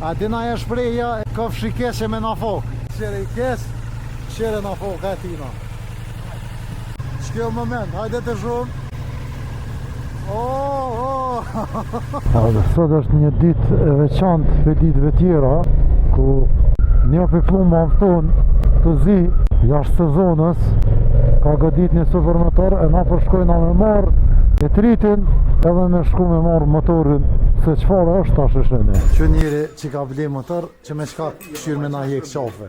A dina e shpreja këf shikeshe me na fok. Qere i kes, qere na fok e tina. Shkjo moment, hajde të shumë. Sot është një ditë e veçantë për ditëve tjera, ku një për plumba më tonë të zi, jashtë sezonës, ka godit një supermotor e na përshkojna me marë e tritin edhe me shku me marë motorin se qëfar është ta shëshene. Që njëri që ka ble motor që me shka këshyrë me na hjek qafe.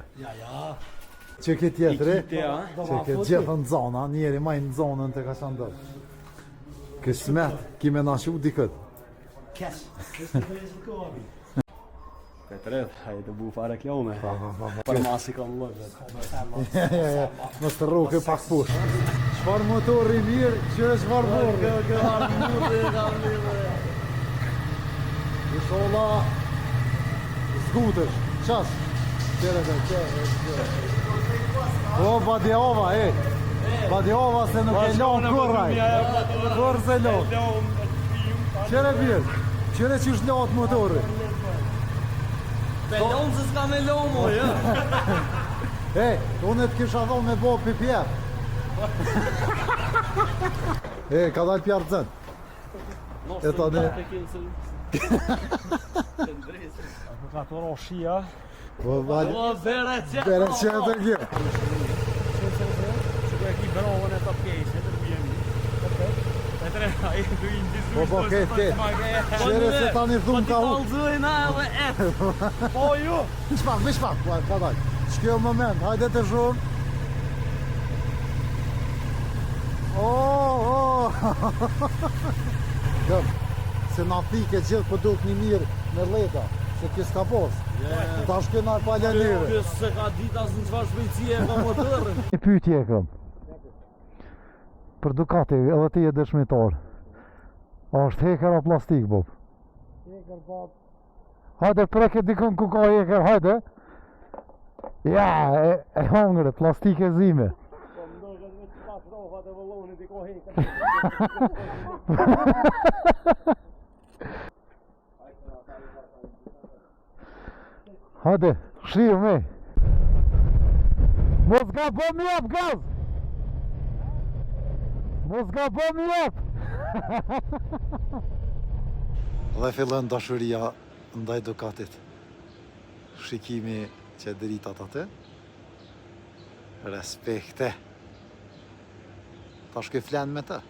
Që këtë tjetëri, që këtë gjithë në zona, njëri majnë zonën të ka shandër. Kësmet, kime na shu dikët. Kes. Petret, hajde bu fare reklame. Për masi kam lëve. Mos të rruke pak push. Çfarë motori mirë, që është varvorë. Isholla zgutesh, qas. Qere. O, Badjava, Badjava se nuk e lon kurraj. Kur se lon. Qere bjerë, qere që është lot motori. Pelon se s'ka me lomo, ja. Unë të kisha dhonë me bo pipjer. Ka dalë pjarë të zënë. E ta ne. Ka të ro shia. Bere që e të gje. Që e ki berovën e të pkejsh, e të rëbjemi. Petre, a i du i në gjithë. Po, këtë. Qere se ta një thumë ka hu. Po t'i kalzujna edhe etë. Po ju. Mishpak, ka dalë. Shkjo moment, hajde të shumë. Dëm, se na thike gjithë për duk një mirë me leta, se kës ka posë. Ta shkëna pa ljanire. Kësë se ka dita së në qëfar shpejtësie e ka motërën. E pyetje e këm. Për Ducati, edhe ti e dëshmitar. A është heker a plastik, Bob? Heker, Bob. Hajde, preke dikën ku ka heker, hajde. Ja, e hongre, plastik e zime. Po më dojë me që pas rofat e vëllonit i ko heker. Hajde, shriu me. Mos ga po mi jap gaz. Mos ga po mi jap. Dhe fillon dashuria ndaj Ducatit. Shikimi që dritat atë. Respekte. Ta shkoj flen me të.